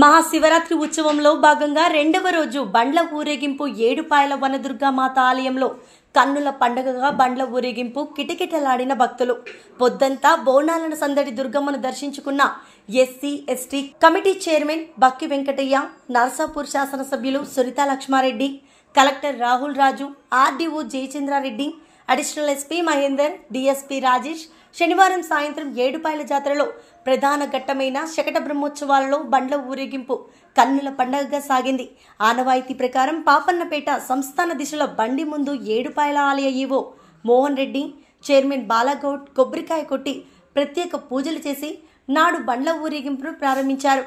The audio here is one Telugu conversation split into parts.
మహాశివరాత్రి ఉత్సవంలో భాగంగా రెండవ రోజు బండ్ల ఊరేగింపు ఏడుపాయల వనదుర్గామాత ఆలయంలో కన్నుల పండుగగా బండ్ల ఊరేగింపు కిటకిటలాడిన భక్తులు. పొద్దంతా బోనాలను సందడి దుర్గమ్మను దర్శించుకున్న SC ST committee chairman Bakki Venkataiah, Narsapur శాసనసభ్యులు Sunitha Laxma Reddy, collector Rahul Raju, RDO Jayachandra Reddy, additional SP Mahender, DSP Rajesh శనివారం సాయంత్రం ఏడుపాయల జాతరలో ప్రధాన ఘట్టమైన శకట బ్రహ్మోత్సవాలలో బండ్ల ఊరేగింపు కన్నుల పండగగా సాగింది. ఆనవాయితీ ప్రకారం పాపన్నపేట సంస్థాన దిశలో బండి ముందు ఏడుపాయల ఆలయ ఈవో మోహన్ రెడ్డి, చైర్మన్ బాలాగౌడ్ కొబ్బరికాయ కొట్టి ప్రత్యేక పూజలు చేసి నాడు బండ్ల ఊరేగింపును ప్రారంభించారు.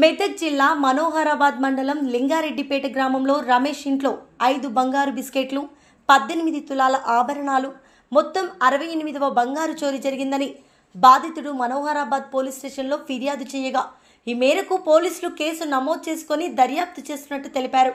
మెదక్ జిల్లా మనోహరాబాద్ మండలం లింగారెడ్డిపేట గ్రామంలో రమేష్ ఇంట్లో 5 బంగారు బిస్కెట్లు, 18 తులాల ఆభరణాలు, మొత్తం 68వ బంగారు చోరీ జరిగిందని బాధితుడు మనోహరాబాద్ పోలీస్ స్టేషన్లో ఫిర్యాదు చేయగా ఈ మేరకు పోలీసులు కేసు నమోదు చేసుకుని దర్యాప్తు చేస్తున్నట్టు తెలిపారు.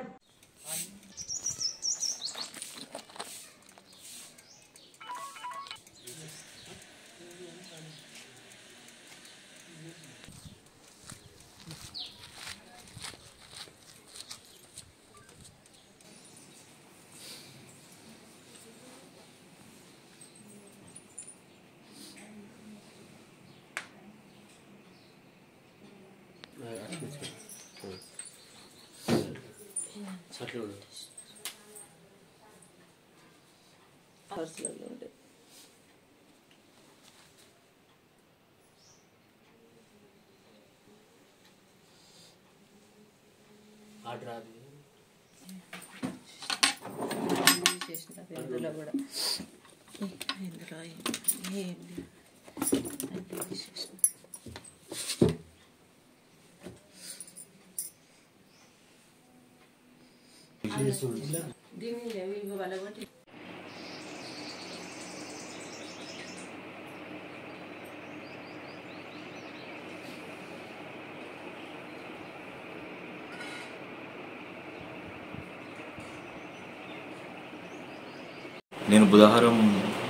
నేను బుధవారం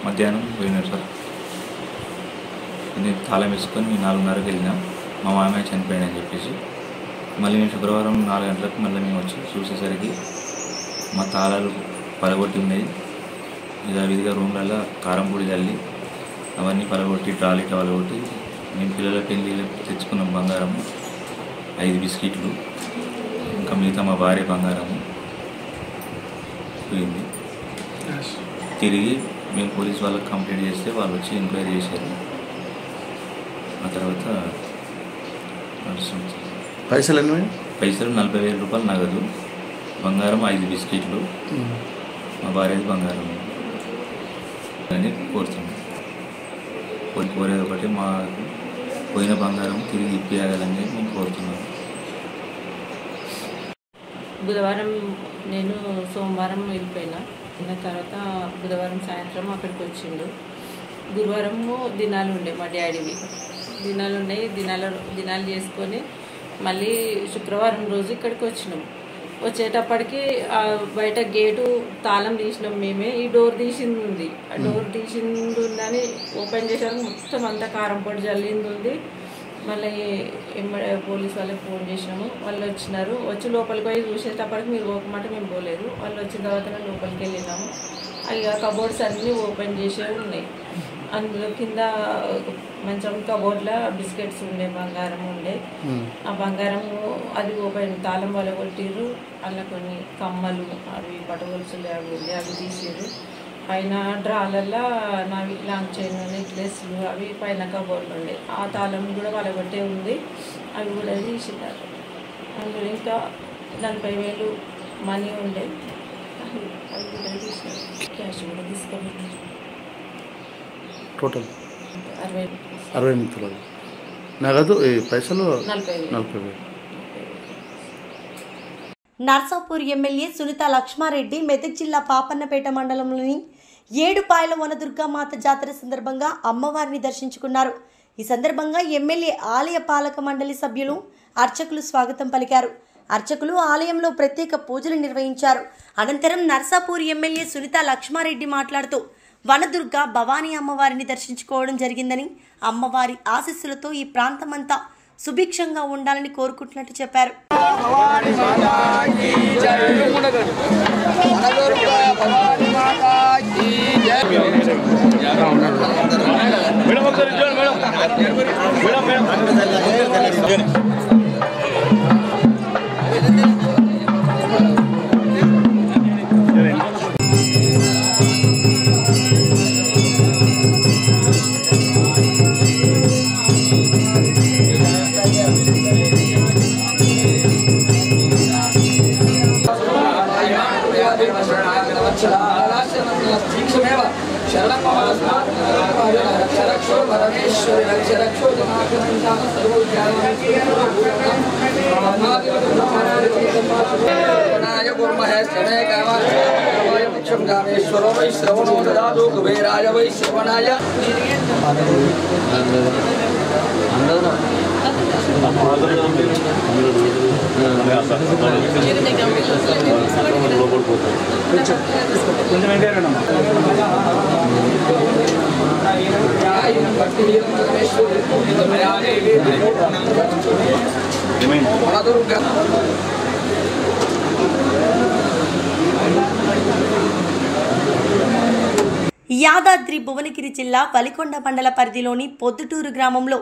మధ్యాహ్నం పోయినాను సార్. నేను తాళం వేసుకొని 4:30కి వెళ్ళినా, మా మామయ్య చనిపోయాడని చెప్పేసి. మళ్ళీ నేను శుక్రవారం 4 గంటలకు మళ్ళీ మేము వచ్చి చూసేసరికి మా తాళాలు పలగొట్టి ఉన్నాయి. విధిగా రూమ్లలో కారం పొడి చల్లి అవన్నీ పలగొట్టి ట్రాలీ పలగొట్టి మేము పిల్లల పెళ్ళి తెచ్చుకున్న బంగారము 5 బిస్కెట్లు, ఇంకా మిగతా మా భార్య బంగారము పోయింది. తిరిగి మేము పోలీస్ వాళ్ళకి కంప్లైంట్ చేస్తే వాళ్ళు వచ్చి ఎంక్వైరీ చేశారు. ఆ తర్వాత పైసలు 40,000 రూపాయలు నగదు, బంగారం 5 బిస్కెట్లు, మా భార్యది బంగారం అని కోరుతున్నాం. కోరేది ఒకటి, మా పోయిన బంగారం తిరిగి ఇప్పియాలని మేము కోరుతున్నాం. బుధవారం నేను సోమవారం వెళ్ళిపోయినా. తర్వాత బుధవారం సాయంత్రం అక్కడికి వచ్చిండు. గురువారము దినాలు ఉండే మా డాడీవి, దినాలు ఉన్నాయి. దినాలు చేసుకొని మళ్ళీ శుక్రవారం రోజు ఇక్కడికి వచ్చినాం. వచ్చేటప్పటికి బయట గేటు తాళం తీసినాం మేమే. ఈ డోర్ తీసింది ఉంది, ఆ డోర్ తీసింది ఉందని ఓపెన్ చేసాక మొత్తం అంతా కారం పొడి జల్లింది ఉంది. మళ్ళీ పోలీస్ వాళ్ళకి ఫోన్ చేసినాము, వాళ్ళు వచ్చినారు. వచ్చి లోపలికి పోయి చూసేటప్పటికి మీరు పోకమాట మేము పోలేదు. వాళ్ళు వచ్చిన తర్వాత లోపలికి వెళ్ళినాము. అవి కబోర్డ్స్ అన్నీ ఓపెన్ చేసే ఉన్నాయి. అందులో కింద మంచం కబోర్డ్లో బిస్కెట్స్ ఉండే, బంగారం ఉండే. ఆ బంగారము అది ఓపెన్ తాళం వల్ల కొట్టిర్రు. అలా కొన్ని కమ్మలు అవి పట్టుగొలుసులు అవి ఉండే, అవి తీసిర్రు. పైన డ్రాలల్లో నావి లాంగ్ చైన్ నెక్లెస్లు అవి పైన కబోర్డ్లు ఉండే. ఆ తాళం కూడా వలగొట్టే ఉంది, అవి కూడా తీసినారు. అందులో ఇంకా 40,000 మనీ ఉండే, అవి కూడా తీసినారు. క్యాష్ కూడా తీసుకోవాలి. టోటల్ 60 నగదు పైసలు 40,000. నర్సాపూర్ ఎమ్మెల్యే సునీత లక్ష్మారెడ్డి మెదక్ జిల్లా పాపన్నపేట మండలంలోని ఏడుపాయల వనదుర్గామాత జాతర సందర్భంగా అమ్మవారిని దర్శించుకున్నారు. ఈ సందర్భంగా ఎమ్మెల్యే ఆలయ పాలక మండలి సభ్యులు అర్చకులు స్వాగతం పలికారు. అర్చకులు ఆలయంలో ప్రత్యేక పూజలు నిర్వహించారు. అనంతరం నర్సాపూర్ ఎమ్మెల్యే సునీత లక్ష్మారెడ్డి మాట్లాడుతూ వనదుర్గ భవానీ అమ్మవారిని దర్శించుకోవడం జరిగిందని, అమ్మవారి ఆశీస్సులతో ఈ ప్రాంతమంతా సుభిక్షంగా ఉండాలని కోరుకుంటున్నట్టు చెప్పారు. श्रवणो ददातु कुबेराय वै श्रवणाय యాదాద్రి భువనగిరి జిల్లా వలికొండ మండల పరిధిలోని పొద్దుటూరు గ్రామంలో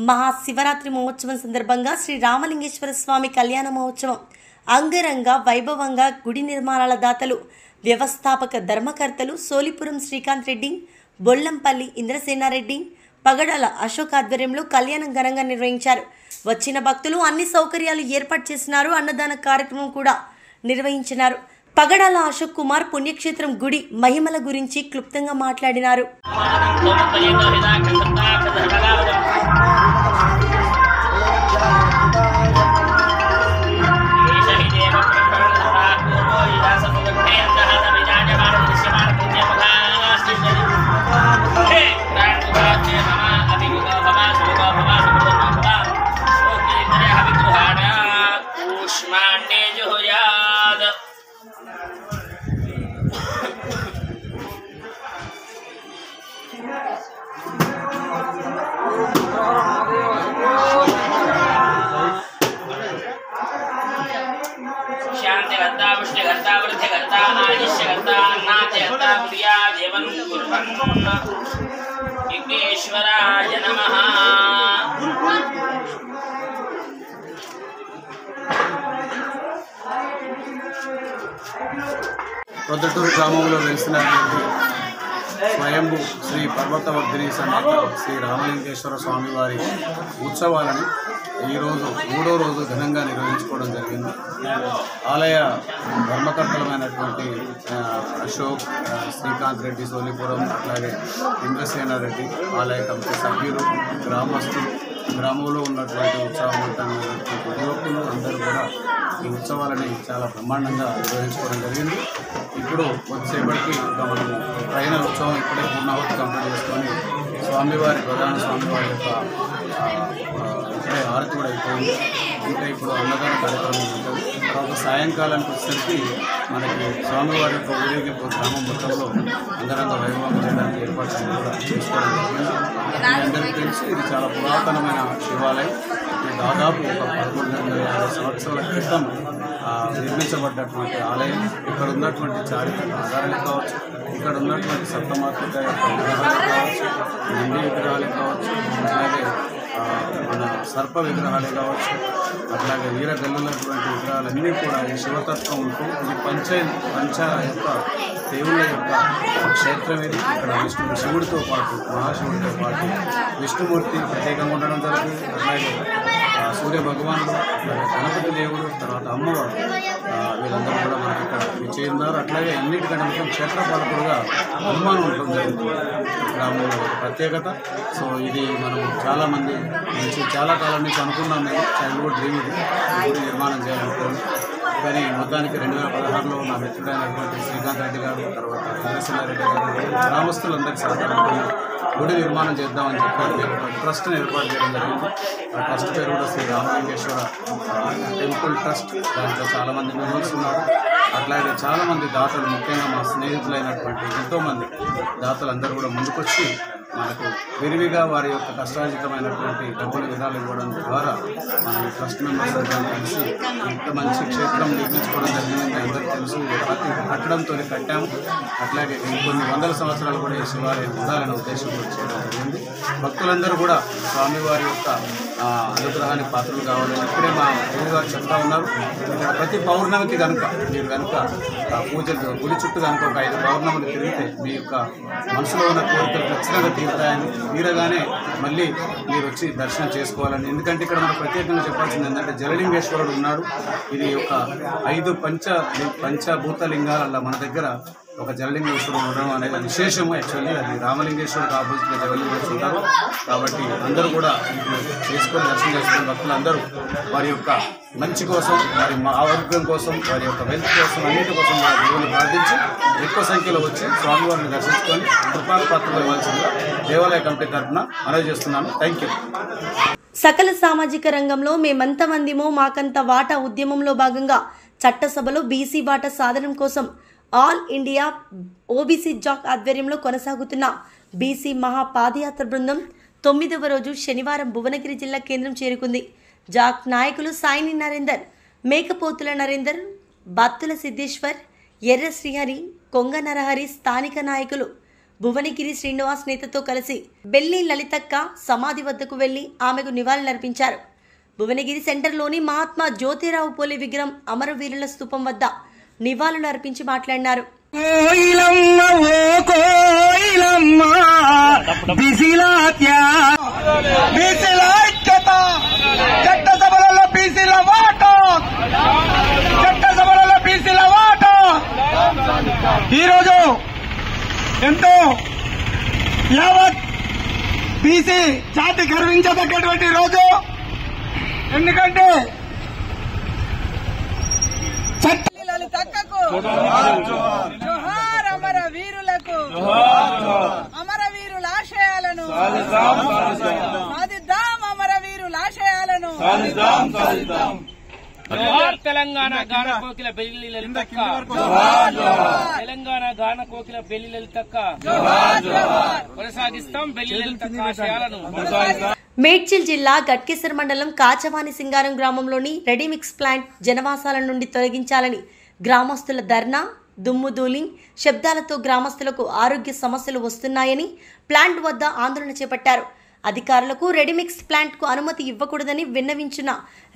మహాశివరాత్రి మహోత్సవం సందర్భంగా శ్రీ రామలింగేశ్వర స్వామి కళ్యాణ మహోత్సవం అంగరంగ వైభవంగా గుడి నిర్మాణాల దాతలు, వ్యవస్థాపక ధర్మకర్తలు సోలిపురం శ్రీకాంత్ రెడ్డి, బొల్లంపల్లి ఇంద్రసేనారెడ్డి, పగడాల అశోక్ ఆధ్వర్యంలో కళ్యాణం ఘనంగా నిర్వహించారు. వచ్చిన భక్తులు అన్ని సౌకర్యాలు ఏర్పాటు చేసినారు. అన్నదాన కార్యక్రమం కూడా నిర్వహించినారు. పగడాల అశోక్ కుమార్ పుణ్యక్షేత్రం గుడి మహిమల గురించి క్లుప్తంగా మాట్లాడినారు. शांतिकर्ता पुष्टिकर्ता वृद्धिकर्ता आयुष्यकर्ता अन्नाद्यकर्ता प्रिया देवं कुर्वन् विघ्नेश्वराय नमः। పొద్దుటూరు గ్రామంలో వెలిసినటువంటి స్వయంభూ శ్రీ పర్వతవర్ధిని సమేత శ్రీ రామలింగేశ్వర స్వామివారి ఉత్సవాలను ఈరోజు 3వ రోజు ఘనంగా నిర్వహించుకోవడం జరిగింది. ఆలయ ధర్మకర్తలమైనటువంటి అశోక్, శ్రీకాంత్ రెడ్డి సోలిపురం, అట్లాగే ఇంద్రసేనారెడ్డి, ఆలయ కమిటీ సభ్యులు, గ్రామస్తులు, గ్రామంలో ఉన్నటువంటి ఉత్సవవంతమైనటువంటి యువకులు అందరూ కూడా ఈ ఉత్సవాలని చాలా బ్రహ్మాండంగా నిర్వహించుకోవడం జరిగింది. ఇప్పుడు కొద్దిసేపటికి మనము ఫైనల్ ఉత్సవం ఇప్పుడే పూర్ణాహుతి కంప్లీట్ చేసుకొని స్వామివారి ప్రధాన స్వామివారి యొక్క ఇప్పుడే హారతి కూడా అయిపోయింది. ఇంకా ఇప్పుడు అన్నదాన కార్యక్రమం ఉంటుంది. తర్వాత సాయంకాలానికి వచ్చేసరికి మనకి స్వామివారి యొక్క ఊరేగింపు గ్రామం మొత్తంలో అంగరంగ వైభవంగా చేయడానికి ఏర్పాట్లు కూడా చేసుకోవడం జరిగింది. అందరికీ తెలుసు ఇది చాలా పురాతనమైన శివాలయం. ఇది దాదాపు ఒక 1150 సంవత్సరాల క్రితం నిర్మించబడ్డటువంటి ఆలయం. ఇక్కడ ఉన్నటువంటి చారిత్రక ఆధారాలే కావచ్చు, ఇక్కడ ఉన్నటువంటి సప్తమాతృక యొక్క విగ్రహాలు కావచ్చు, నంది విగ్రహాలే కావచ్చు, అలాగే మన సర్ప విగ్రహాలే కావచ్చు, అట్లాగే వీరగల్లులటువంటి విగ్రహాలన్నీ కూడా ఈ శివతత్వం ఉంటూ ఇది పంచ యొక్క దేవుళ్ళ యొక్క క్షేత్రం ఇది. ఇక్కడ శివుడితో పాటు మహాశివుడితో పాటు విష్ణుమూర్తి ప్రత్యేకంగా ఉండడం జరుగుతుంది. అట్లాగే సూర్య భగవానుడు, గణపతి దేవుడు, తర్వాత అమ్మవారు వీళ్ళందరూ కూడా మనకి ఇక్కడ విచ్చేస్తున్నారు. అట్లాగే అన్నిటికంటే ముఖ్యం క్షేత్రపాలకుడుగా హనుమాన్ ఉండడం జరుగుతుంది గ్రామంలో ప్రత్యేకత. సో ఇది మనం చాలామంది నుంచి చాలా కాలం నుంచి అనుకున్నాం. మేము చైల్డ్హుడ్ డ్రీమ్ ఇది గుడి నిర్మాణం చేయాలనుకోండి. కానీ మొత్తానికి 2016లో నా మిత్రుడైనటువంటి శ్రీకాంత్ రెడ్డి గారు, తర్వాత చంద్రశేఖర్ రెడ్డి గారు గ్రామస్తులందరికీ సహకారంతో గుడి నిర్మాణం చేద్దామని చెప్పారు. ఒక ట్రస్ట్ని ఏర్పాటు చేయడం జరిగింది. ఆ ట్రస్ట్ పేరు కూడా శ్రీ రామలింగేశ్వర టెంపుల్ ట్రస్ట్. దాంట్లో చాలామంది మెంబర్స్ ఉన్నారు. అట్లాగే చాలామంది దాతలు, ముఖ్యంగా మా స్నేహితులైనటువంటి ఎంతోమంది దాతలు అందరూ కూడా ముందుకొచ్చి మనకు విరివిగా వారి యొక్క కష్టార్జితమైనటువంటి డబ్బుల విధాలు ఇవ్వడం ద్వారా మన ట్రస్ట్ మెంబర్స్ కలిసి ఇంత మంచి క్షేత్రం నిర్మించుకోవడం జరిగిందని అందరికీ తెలుసు. ప్రతి కట్టడంతో కట్టాము. అట్లాగే ఇంకొన్ని వందల సంవత్సరాలు కూడా ఈ శివాలయం ఉండాలనే ఉద్దేశం కూడా చేయడం జరిగింది. భక్తులందరూ కూడా స్వామివారి యొక్క అనుగ్రహానికి పాత్రలు కావాలని ఇప్పుడే మా గురువు గారు చెప్తా ఉన్నారు. ఇక్కడ ప్రతి పౌర్ణమికి కనుక మీరు కనుక పూజలు గుడి చుట్టూ కనుక ఒక 5 పౌర్ణములు తిరిగితే మీ యొక్క మనసులో ఉన్న కోరికలు ఖచ్చితంగా తీరుతాయని, తీరగానే మళ్ళీ మీరు వచ్చి దర్శనం చేసుకోవాలని. ఎందుకంటే ఇక్కడ మనకు ప్రత్యేకంగా చెప్పాల్సింది ఏంటంటే జలలింగేశ్వరుడు ఉన్నాడు. ఇది ఒక 5 పంచభూతలింగాల మన దగ్గర ఒక జలలింగేశ్వరుడు ఉండడం అనేది విశేషము. యాక్చువల్లీ అది రామలింగేశ్వరుడు ఆపోజిట్గా జలలింగేశ్వరుడు ఉంటారు. కాబట్టి అందరూ కూడా చేసుకొని దర్శనం చేసుకుని భక్తులందరూ వారి యొక్క మంచి కోసం, వారి ఆరోగ్యం కోసం, వారి యొక్క వెల్త్ కోసం, అన్నిటి కోసం వారి దేవుని ప్రార్థించి ఎక్కువ సంఖ్యలో వచ్చి స్వామివారిని దర్శించుకొని కృపాపాత్రలు ఇవ్వాల్సిందిగా దేవాలయ కమిటీ తరఫున మనవి చేస్తున్నాను. Thank you. సకల సామాజిక రంగంలో మేమంతమందిమో మాకంత వాటా ఉద్యమంలో భాగంగా చట్టసభలో బీసీ వాటా సాధనం కోసం ఆల్ ఇండియా ఓబీసీ జాక్ ఆధ్వర్యంలో కొనసాగుతున్న బీసీ మహా పాదయాత్ర బృందం 9వ రోజు శనివారం భువనగిరి జిల్లా కేంద్రం చేరుకుంది. జాక్ నాయకులు సాయిని నరేందర్, మేకపోతుల నరేందర్, బత్తుల సిద్ధేశ్వర్, ఎర్ర శ్రీహరి, కొంగ నరహరి, స్థానిక నాయకులు భువనగిరి శ్రీనివాస్ నేతతో కలిసి బెల్లి లలితక్క సమాధి వద్దకు వెళ్లి ఆమెకు నివాళులర్పించారు. భువనగిరి సెంటర్లోని మహాత్మా జ్యోతిరావు పూలే విగ్రహం అమరవీరుల స్తూపం వద్ద నివాళులు అర్పించి మాట్లాడినారు. ఈరోజు ఎంతో యావత్ బీసీ జాతి గర్వించదగ్గటువంటి రోజు. ఎందుకంటే తక్కకు జోహార్ అమర వీరులకు, అమర వీరుల ఆశయాలను సాధిద్దాం, అమర వీరుల ఆశయాలను తెలంగాణ గాన కోకిల బెల్లి లలితక్క, తెలంగాణ గాన కోకిల బెల్లి లలితక్క కొనసాగిస్తాం బెల్లి లలితక్క ఆశయాలను. మేడ్చల్ జిల్లా గట్కేసర్ మండలం కాచవాని సింగారం గ్రామంలోని రెడీమిక్స్ ప్లాంట్ జనవాసాల నుండి తొలగించాలని గ్రామస్తుల ధర్నా, దుమ్ముధూళి, శబ్దాలతో గ్రామస్తులకు ఆరోగ్య సమస్యలు వస్తున్నాయని ప్లాంట్ వద్ద ఆందోళన చేపట్టారు. అధికారులకు రెడీమిక్స్ ప్లాంట్కు అనుమతి ఇవ్వకూడదని విన్నవించిన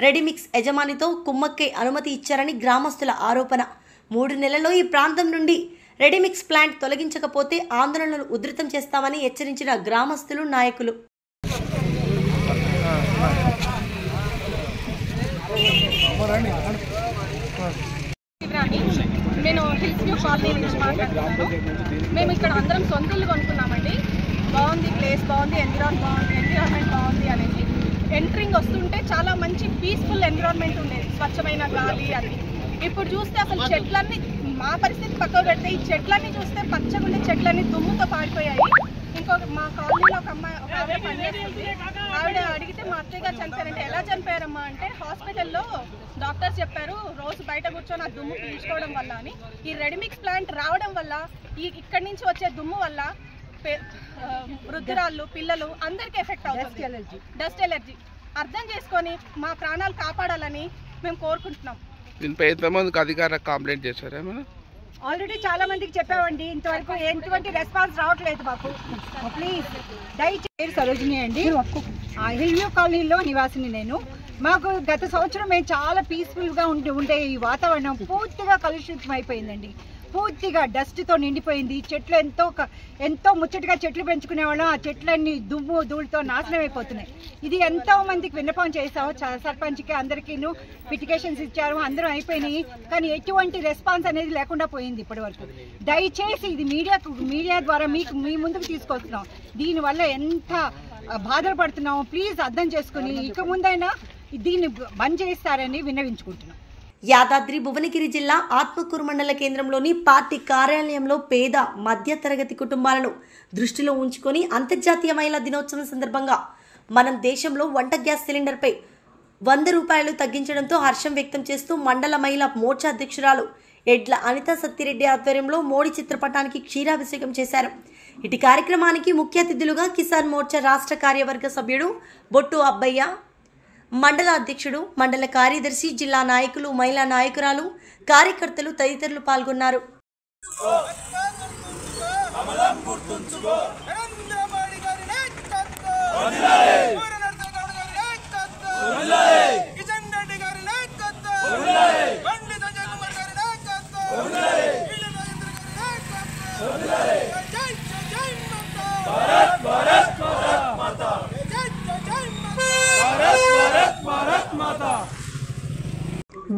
రెడీమిక్స్ యజమానితో కుమ్మక్కే అనుమతి ఇచ్చారని గ్రామస్తుల ఆరోపణ. 3 నెలల్లో ఈ ప్రాంతం నుండి రెడీమిక్స్ ప్లాంట్ తొలగించకపోతే ఆందోళనలు ఉధృతం చేస్తామని హెచ్చరించిన గ్రామస్తులు, నాయకులు. నేను హిల్స్ వ్యూ కాలనీ నుంచి మాట్లాడుతున్నాను. మేము ఇక్కడ అందరం సొంతలు కొనుక్కున్నామండి. బాగుంది, ప్లేస్ బాగుంది, ఎన్విరాన్మెంట్ బాగుంది అనేది. ఎంట్రింగ్ వస్తుంటే చాలా మంచి పీస్ఫుల్ ఎన్విరాన్మెంట్ ఉండేది, స్వచ్ఛమైన గాలి అది. ఇప్పుడు చూస్తే అసలు చెట్లన్నీ, మా పరిస్థితి పక్కకు పెడితే ఈ చెట్లన్నీ చూస్తే పచ్చగుండే చెట్లన్నీ దుమ్ముతో పాడిపోయాయి. ఇంకో మా కాలనీలో ఒక అమ్మాయి ఒక ఆవిడ పనిచేస్తుంది. ఆవిడ అడిగితే మా అత్తయ్య గారు చనిపోయారంటే ఎలా చనిపోయారమ్మా అంటే హాస్పిటల్లో డాక్టర్స్ చెప్పారు రోజు బయట కూర్చొని ఆ దుమ్ము పీల్చుకోవడం వల్ల అని. ఈ రెడీమిక్స్ ప్లాంట్ రావడం వల్ల ఇక్కడి నుంచి వచ్చే దుమ్ము వల్ల వృద్ధురాళ్ళు పిల్లలు అందరికీ ఎఫెక్ట్ అవుతుంది. డస్ట్ ఎలర్జీ అర్థం చేసుకొని మా ప్రాణాలు కాపాడాలని మేము కోరుకుంటున్నాం. దీనిపై ఎంతమందికి అధికారులకు కంప్లైంట్ చేశారేమో? ఆల్రెడీ చాలా మందికి చెప్పామండి, ఇంతవరకు ఎటువంటి రెస్పాన్స్ రావట్లేదు మాకు. ప్లీజ్ దయచేసి సరోజిని అండి, హిల్ వ్యూ కాలనీలో నివాసిని నేను. మాకు గత సంవత్సరం మేము చాలా పీస్ఫుల్గా ఉండే ఈ వాతావరణం పూర్తిగా కలుషితం అయిపోయిందండి. పూర్తిగా డస్ట్తో నిండిపోయింది. చెట్లు ఎంతో ముచ్చటగా చెట్లు పెంచుకునే వాళ్ళం, ఆ చెట్లన్నీ దుమ్ము ధూళితో నాశనం అయిపోతున్నాయి. ఇది ఎంతో మందికి విన్నపం చేసాము, సర్పంచ్కి అందరికీను పిటికేషన్స్ ఇచ్చారు, అందరం అయిపోయినాయి. కానీ ఎటువంటి రెస్పాన్స్ అనేది లేకుండా పోయింది ఇప్పటి వరకు. దయచేసి ఇది మీడియా ద్వారా మీ ముందుకు తీసుకొస్తున్నాం. దీనివల్ల ఎంత బాధలు పడుతున్నాము ప్లీజ్ అర్థం చేసుకుని ఇక ముందైనా దీన్ని బంద్ చేస్తారని విన్నవించుకుంటున్నాం. యాదాద్రి భువనగిరి జిల్లా ఆత్మకూరు మండల కేంద్రంలోని పార్టీ కార్యాలయంలో పేద మధ్యతరగతి కుటుంబాలను దృష్టిలో ఉంచుకొని అంతర్జాతీయ మహిళా దినోత్సవం సందర్భంగా మనం దేశంలో వంట గ్యాస్ సిలిండర్పై 100 రూపాయలు తగ్గించడంతో హర్షం వ్యక్తం చేస్తూ మండల మహిళా మోర్చా అధ్యక్షురాలు ఎడ్ల అనితా సత్తిరెడ్డి ఆధ్వర్యంలో మోడీ చిత్రపటానికి క్షీరాభిషేకం చేశారు. ఇటు కార్యక్రమానికి ముఖ్య అతిథులుగా కిసాన్ మోర్చా రాష్ట్ర కార్యవర్గ సభ్యుడు బొట్టు అబ్బయ్య, మండల అధ్యక్షుడు, మండల కార్యదర్శి, జిల్లా నాయకులు, మహిళా నాయకురాలు, కార్యకర్తలు తదితరులు పాల్గొన్నారు.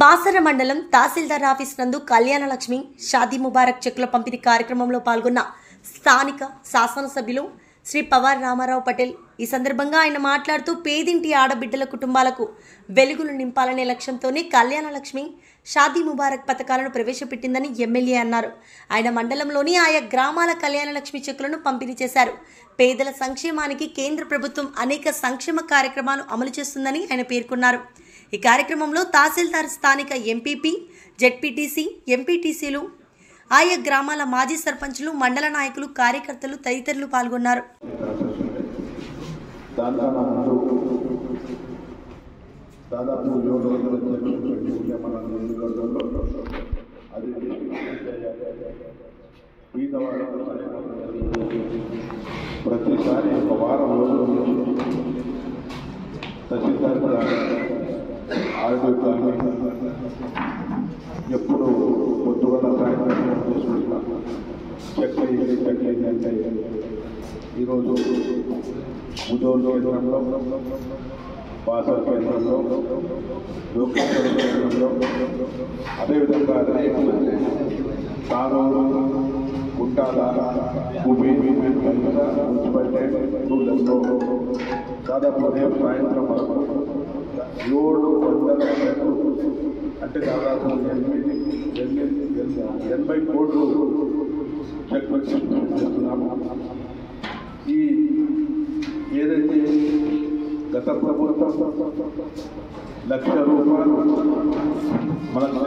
బాసర మండలం తహసీల్దార్ ఆఫీస్ నందు కళ్యాణ లక్ష్మి షాదీ ముబారక్ చెక్కుల పంపిణీ కార్యక్రమంలో పాల్గొన్న స్థానిక శాసనసభ్యులు శ్రీ పవార్ రామారావు పటేల్. ఈ సందర్భంగా ఆయన మాట్లాడుతూ పేదింటి ఆడబిడ్డల కుటుంబాలకు వెలుగులు నింపాలనే లక్ష్యంతోనే కళ్యాణ లక్ష్మి షాదీ ముబారక్ పథకాలను ప్రవేశపెట్టిందని ఎమ్మెల్యే అన్నారు. ఆయన మండలంలోని ఆయా గ్రామాల కళ్యాణ లక్ష్మి చెక్కులను పంపిణీ చేశారు. పేదల సంక్షేమానికి కేంద్ర ప్రభుత్వం అనేక సంక్షేమ కార్యక్రమాలు అమలు చేస్తుందని ఆయన పేర్కొన్నారు. ఈ కార్యక్రమంలో తహసీల్దార్, స్థానిక ఎంపీపీ, జెడ్పీటీసీ, ఎంపీటీసీలు, ఆయా గ్రామాల మాజీ సర్పంచులు, మండల నాయకులు, కార్యకర్తలు తదితరులు పాల్గొన్నారు. ప్రతిసారి ఒక వారం రోజులు తహసీల్దార్ ఎప్పుడు పొద్దుగల సాయంత్రం చేసుకుంటాం. చెక్ అంటే ఈరోజు ఉదోలు కేంద్రంలో, బాసర కేంద్రంలో, లోకేశ్వర కేంద్రంలో, అదేవిధంగా తానూరు, గుంటాల, మున్సిపాలిటీలో దాదాపు ఉదయం సాయంత్రం 700 అంటే దాదాపు 80 కోట్లు చెక్ చేస్తున్నాము. ఈ ఏదైతే గత ప్రభుత్వం 1,00,000 రూపాయలు మనకు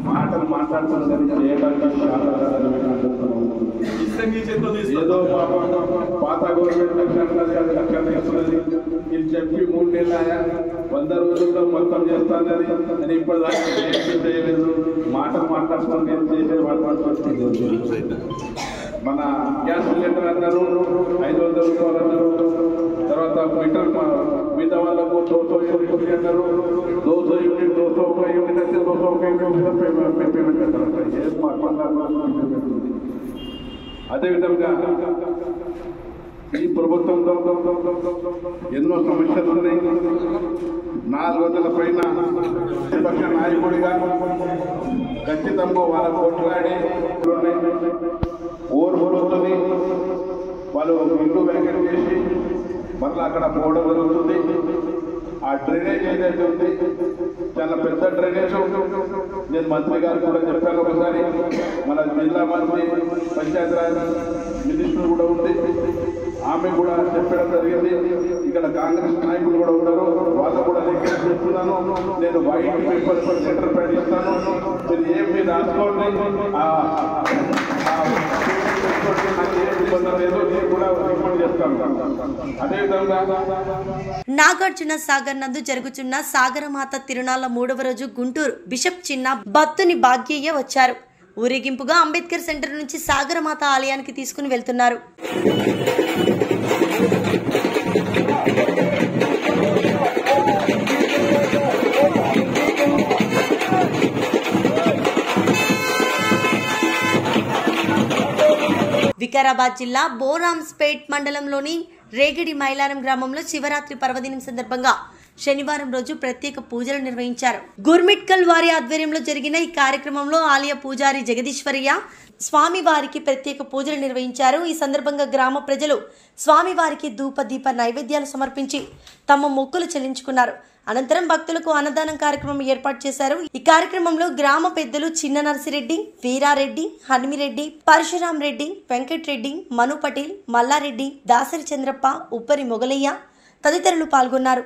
మాటలు మాట్లాడుతున్నది ఏదో పాత గవర్నమెంట్ ఇది చెప్పి 3 నెలలు 100 రోజుల్లో మొత్తం చేస్తానని అని ఇప్పటిదాకా చేయలేదు. మాటలు మాట్లాడుతుంది చేసే మాట్లాడుతుంది. మన గ్యాస్ సిలిండర్ అన్నారు 500 రూపాయలు అన్నారు. తర్వాత మీటర్ మీద వాళ్ళకు 200 యూనిట్ అన్నారు. 200 యూనిట్ 201 యూనిట్ అయితే 201 పేమెంట్ పెట్టారు. అదేవిధంగా ఈ ప్రభుత్వంలో ఎన్నో సమస్యలు ఉన్నాయి. 400 పైన ప్రతిపక్ష నాయకుడిగా ఖచ్చితంగా వాళ్ళ పోట్లాడి ఓర్వలుతుంది. వాళ్ళు ఇల్లు వ్యాఖ్యలు చేసి మళ్ళీ అక్కడ పోవడం జరుగుతుంది. డ్రైనేజ్ ఏదైతే ఉంది చాలా పెద్ద డ్రైనేజ్. నేను మంత్రి గారు కూడా చెప్పాను ఒకసారి, మన జిల్లా మంత్రి పంచాయతీరాజ్ మినిస్టర్ కూడా ఉంది, ఆమె కూడా చెప్పడం జరిగింది. ఇక్కడ కాంగ్రెస్ నాయకులు కూడా ఉన్నారు, వాళ్ళు కూడా రిక్వెస్ట్ చేస్తున్నాను. నేను వైట్ పేపర్ సెంటర్ ప్యాడ్ ఇస్తాను, మీరు ఏమి రాసుకోండి, నాగార్జున సాగర్ నందు జరుగుతున్న సాగరమాత తిరునాళ్ల 3వ రోజు గుంటూరు బిషప్ చిన్న బత్తుని భాగ్యయ్య వచ్చారు. ఊరేగింపుగా అంబేద్కర్ సెంటర్ నుంచి సాగరమాత ఆలయానికి తీసుకుని వెళ్తున్నారు. వికారాబాద్ జిల్లా బోరాంస్పేట్ మండలంలోని రేగిడి మైలారం గ్రామంలో శివరాత్రి పర్వదినం సందర్భంగా శనివారం రోజు ప్రత్యేక పూజలు నిర్వహించారు. గుర్మిట్కల్ వారి ఆధ్వర్యంలో జరిగిన ఈ కార్యక్రమంలో ఆలయ పూజారి జగదీశ్వరయ్య స్వామివారికి ప్రత్యేక పూజలు నిర్వహించారు. ఈ సందర్భంగా గ్రామ ప్రజలు స్వామివారికి ధూప దీప నైవేద్యాలు సమర్పించి తమ మొక్కులు చెల్లించుకున్నారు. అనంతరం భక్తులకు అన్నదానం కార్యక్రమం ఏర్పాటు చేశారు. ఈ కార్యక్రమంలో గ్రామ పెద్దలు చిన్న నర్సిరెడ్డి, వీరారెడ్డి, హనుమిరెడ్డి, పరశురాం రెడ్డి, వెంకట్రెడ్డి, మను పటేల్, మల్లారెడ్డి, దాసరి చంద్రప్ప, ఉప్పరి మొగలయ్య తదితరులు పాల్గొన్నారు.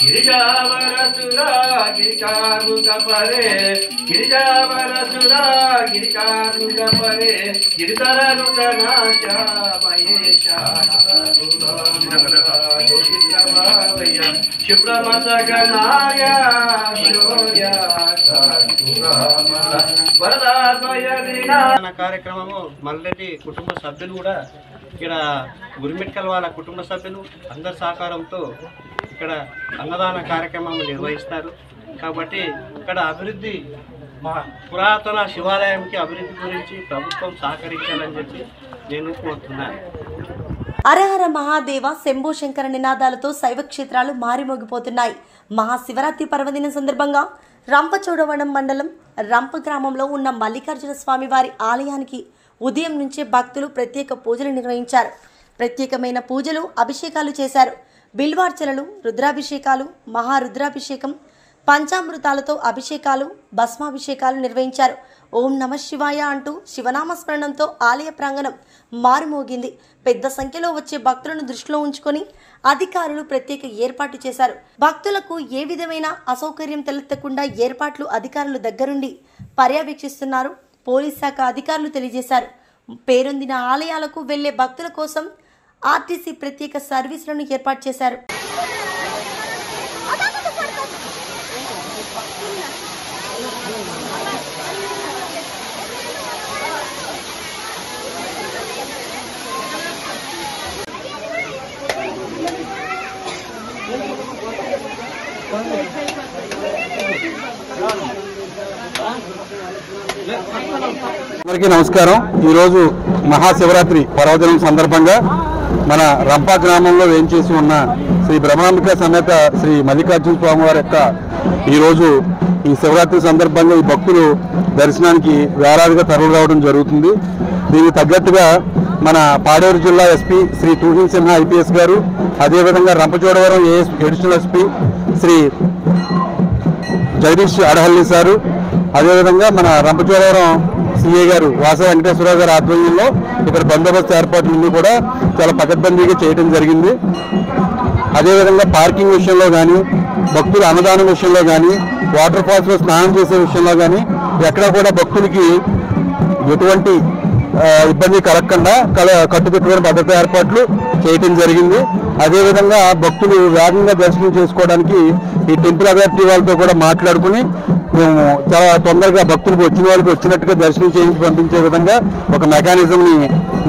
గిరిజావరసురా గిరికారుక పరే గిరిజావరసురా గిరికారుక పరే గిరితరనుక నాచ మహేశ శుభ్రమసగనాయ శౌర్య కార్యక్రమము మల్లెడ్డి కుటుంబ సభ్యులు కూడా ఇక్కడ గురిమిట్కల్ వాళ్ళ కుటుంబ సభ్యులు అందరి సహకారంతో ఇక్కడ అన్నదాన కార్యక్రమం నిర్వహిస్తారు. కాబట్టి ఇక్కడ అభివృద్ధి పురాతన శివాలయంకి అభివృద్ధి గురించి ప్రభుత్వం సహకరించాలని చెప్పి నేను కోరుతున్నాను. హరహర మహాదేవ శంభో శంకర నినాదాలతో శైవ క్షేత్రాలు మారిమోగిపోతున్నాయి. మహాశివరాత్రి పర్వదినం సందర్భంగా రంపచోడవరం మండలం రంప గ్రామంలో ఉన్న మల్లికార్జున స్వామి వారి ఆలయానికి ఉదయం నుంచే భక్తులు ప్రత్యేక పూజలు నిర్వహించారు. ప్రత్యేకమైన పూజలు, అభిషేకాలు చేశారు. బిల్వార్చనలు, రుద్రాభిషేకాలు, మహారుద్రాభిషేకం, పంచామృతాలతో అభిషేకాలు, భస్మాభిషేకాలు నిర్వహించారు. ఓం నమ శివాయ అంటూ శివనామస్మరణంతో ఆలయ ప్రాంగణం మారుమోగింది. పెద్ద సంఖ్యలో వచ్చే భక్తులను దృష్టిలో ఉంచుకొని అధికారులు ప్రత్యేక ఏర్పాటు చేశారు. భక్తులకు ఏ విధమైన అసౌకర్యం తలెత్తకుండా ఏర్పాట్లు అధికారులు దగ్గరుండి పర్యవేక్షిస్తున్నారు. పోలీస్ శాఖ అధికారులు తెలియజేశారు. పేరొందిన ఆలయాలకు వెళ్లే భక్తుల కోసం ఆర్టీసీ ప్రత్యేక సర్వీసులను ఏర్పాటు చేశారు. అందరికీ నమస్కారం. ఈరోజు మహాశివరాత్రి పర్వదినం సందర్భంగా మన రంపా గ్రామంలో వేంచేసి ఉన్న శ్రీ బ్రహ్మాంబిక సమేత శ్రీ మల్లికార్జున స్వామి వారి యొక్క ఈరోజు ఈ శివరాత్రి సందర్భంగా ఈ భక్తులు దర్శనానికి వేలాదిగా తరలి రావడం జరుగుతుంది. దీనికి తగ్గట్టుగా మన పాడేరు జిల్లా ఎస్పీ శ్రీ తూహిన్ సిన్హా ఐపీఎస్ గారు, అదేవిధంగా Rampachodavaram additional SP Shri Jagadish Adahalli sir, అదేవిధంగా మన రంపచోడవరం సిఐ గారు వాస వెంకటేశ్వరరావు గారి ఆధ్వర్యంలో ఇక్కడ బందోబస్తు ఏర్పాట్లన్నీ కూడా చాలా పకడ్బందీగా చేయడం జరిగింది. అదేవిధంగా పార్కింగ్ విషయంలో కానీ, భక్తుల అన్నదానం విషయంలో కానీ, వాటర్ ఫాల్స్లో స్నానం చేసే విషయంలో కానీ ఎక్కడా కూడా భక్తులకి ఎటువంటి ఇబ్బంది కలగకుండా కట్టుదిట్టమైన భద్రతా ఏర్పాట్లు చేయటం జరిగింది. అదేవిధంగా భక్తులు వేగంగా దర్శనం చేసుకోవడానికి ఈ టెంపుల్ అథారిటీ వాళ్ళతో కూడా మాట్లాడుకుని మేము చాలా తొందరగా భక్తులకు వచ్చిన వాళ్ళకి వచ్చినట్టుగా దర్శనం చేయించి పంపించే విధంగా ఒక మెకానిజంని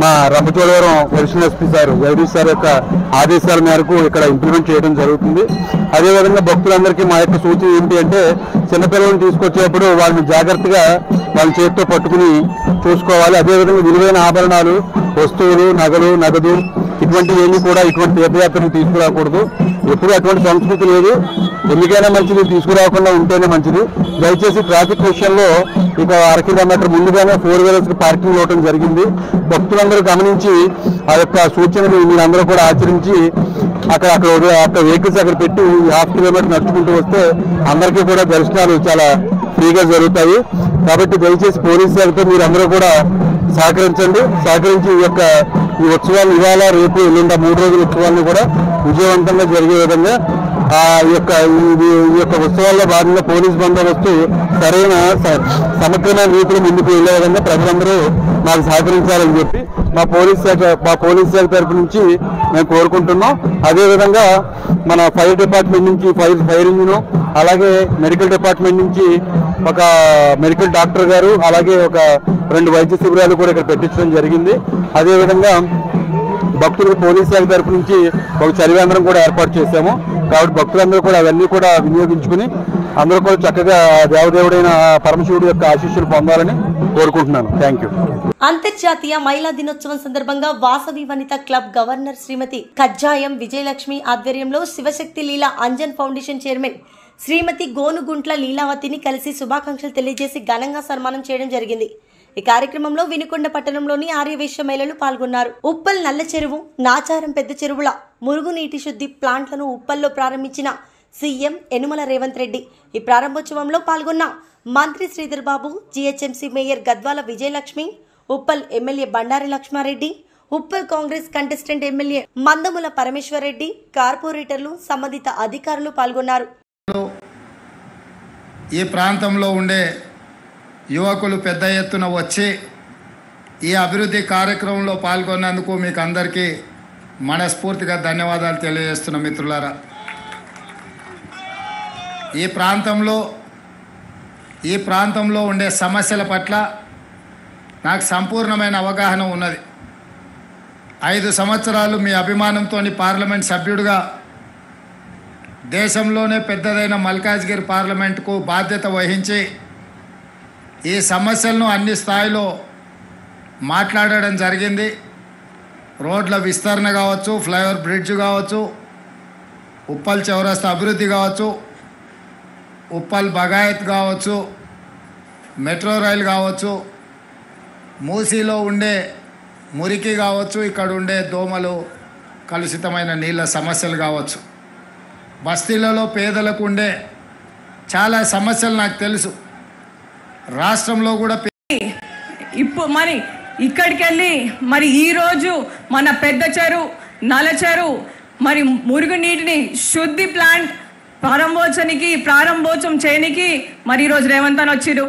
మా Rampachodavaram additional SP sir Jagadish sir యొక్క ఆదేశాల మేరకు ఇక్కడ ఇంప్లిమెంట్ చేయడం జరుగుతుంది. అదేవిధంగా భక్తులందరికీ మా యొక్క సూచన ఏంటి అంటే, చిన్నపిల్లలను తీసుకొచ్చేటప్పుడు వాళ్ళని జాగ్రత్తగా వాళ్ళ చేతితో పట్టుకుని చూసుకోవాలి. అదేవిధంగా విలువైన ఆభరణాలు, వస్తువులు, నగలు, నగదు ఇటువంటివన్నీ కూడా ఇటువంటి తీర్థయాత్రలు తీసుకురాకూడదు. ఎప్పుడు అటువంటి సంస్కృతి లేదు. ఎందుకైనా మంచిది, తీసుకురాకుండా ఉంటేనే మంచిది. దయచేసి ట్రాఫిక్ విషయంలో ఇక 1 కిలోమీటర్ ముందుగానే 4 వీలర్స్కి పార్కింగ్ ఇవ్వడం జరిగింది. భక్తులందరూ గమనించి ఆ యొక్క సూచనలు మీరందరూ కూడా ఆచరించి అక్కడ వెహికల్స్ అక్కడ పెట్టి 1/2 కిలోమీటర్ నడుచుకుంటూ వస్తే అందరికీ కూడా దర్శనాలు చాలా ఫ్రీగా జరుగుతాయి. కాబట్టి దయచేసి పోలీసు శాఖతో మీరందరూ కూడా సహకరించి ఈ ఉత్సవాలు ఇవాళ రేపు ఎల్లుండ 3 రోజుల ఉత్సవాలను కూడా విజయవంతంగా జరిగే విధంగా ఈ యొక్క ఉత్సవాల్లో భాగంగా పోలీస్ బందోబస్తు సరైన సమగ్రమైన రీతిలో ముందుకు వెళ్లే విధంగా ప్రజలందరూ మాకు సహకరించాలని చెప్పి మా పోలీస్ శాఖ తరఫు నుంచి మేము కోరుకుంటున్నాం. అదేవిధంగా మన ఫైర్ డిపార్ట్మెంట్ నుంచి ఫైర్ ఇంజిన్, అలాగే మెడికల్ డిపార్ట్మెంట్ నుంచి ఒక మెడికల్ డాక్టర్ గారు, అలాగే ఒక 2 వైద్య శిబిరాలు కూడా ఇక్కడ పెట్టించడం జరిగింది. అదేవిధంగా భక్తులకు పోలీస్ శాఖ తరఫు నుంచి ఒక చలివేంద్రం కూడా ఏర్పాటు చేశాము. కాబట్టి భక్తులందరూ కూడా అవన్నీ కూడా వినియోగించుకుని అందరూ కూడా చక్కగా దేవదేవుడైన పరమశివుడి యొక్క ఆశీస్సులు పొందాలని కోరుకుంటున్నాను. Thank you. అంతర్జాతీయ మహిళా దినోత్సవం సందర్భంగా వాసవి వనిత క్లబ్ గవర్నర్ శ్రీమతి కజ్జాయం విజయలక్ష్మి ఆధ్వర్యంలో శివశక్తి లీలా అంజన్ ఫౌండేషన్ చైర్మన్ శ్రీమతి గోనుగుంట్ల లీలావతిని కలిసి శుభాకాంక్షలు తెలియజేసి ఘనంగా సన్మానం చేయడం జరిగింది. ఈ కార్యక్రమంలో వినుకొండ పట్టణంలోని ఆర్యవైశ్య మహిళలు పాల్గొన్నారు. ఉప్పల్ నల్ల చెరువు, నాచారం పెద్ద చెరువుల మురుగునీటి శుద్ధి ప్లాంట్లను ఉప్పల్లో ప్రారంభించిన సీఎం యనుమల రేవంత్ రెడ్డి. ఈ ప్రారంభోత్సవంలో పాల్గొన్న మంత్రి Sridhar Babu, GHMC mayor Gadwal Vijayalakshmi, Uppal MLA Bandari Laxma Reddy, Uppal Congress contestant MLA Mandamula Parameshwar Reddy, కార్పొరేటర్లు, సంబంధిత అధికారులు పాల్గొన్నారు. ఈ ప్రాంతంలో ఉండే యువకులు పెద్ద ఎత్తున వచ్చి ఈ అభివృద్ధి కార్యక్రమంలో పాల్గొన్నందుకు మీకు అందరికీ మనస్ఫూర్తిగా ధన్యవాదాలు తెలియజేస్తున్న మిత్రులారా. ఈ ప్రాంతంలో ఉండే సమస్యల పట్ల నాకు సంపూర్ణమైన అవగాహన ఉన్నది. 5 సంవత్సరాలు మీ అభిమానంతో పార్లమెంట్ సభ్యుడిగా దేశంలోనే పెద్దదైన మల్కాజ్గిరి పార్లమెంటుకు బాధ్యత వహించి ఈ సమస్యలను అన్ని స్థాయిలో మాట్లాడడం జరిగింది. రోడ్ల విస్తరణ కావచ్చు, ఫ్లైఓవర్ బ్రిడ్జ్ కావచ్చు, ఉప్పల్ చౌరస్తా అభివృద్ధి కావచ్చు, ఉప్పల్ బగాయత్ కావచ్చు, మెట్రో రైలు కావచ్చు, మూసీలో ఉండే మురికి కావచ్చు, ఇక్కడ ఉండే దోమలు, కలుషితమైన నీళ్ళ సమస్యలు కావచ్చు, బస్తీలలో పేదలకు ఉండే చాలా సమస్యలు నాకు తెలుసు. రాష్ట్రంలో కూడా ఇప్పుడు మరి ఇక్కడికి వెళ్ళి మరి ఈరోజు మన పెద్ద చెరువు, నల్ల చెరువు మరి మురుగునీటిని శుద్ధి ప్లాంట్ ప్రారంభోత్సవం చేయనికి మరి ఈరోజు రేవంత్ అన్న వచ్చిరు.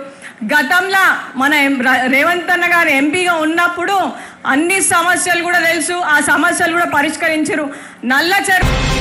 గతంలో మన రేవంత్ అన్న గారు ఎంపీగా ఉన్నప్పుడు అన్ని సమస్యలు కూడా తెలుసు, ఆ సమస్యలు కూడా పరిష్కరించారు. నల్ల చెరువు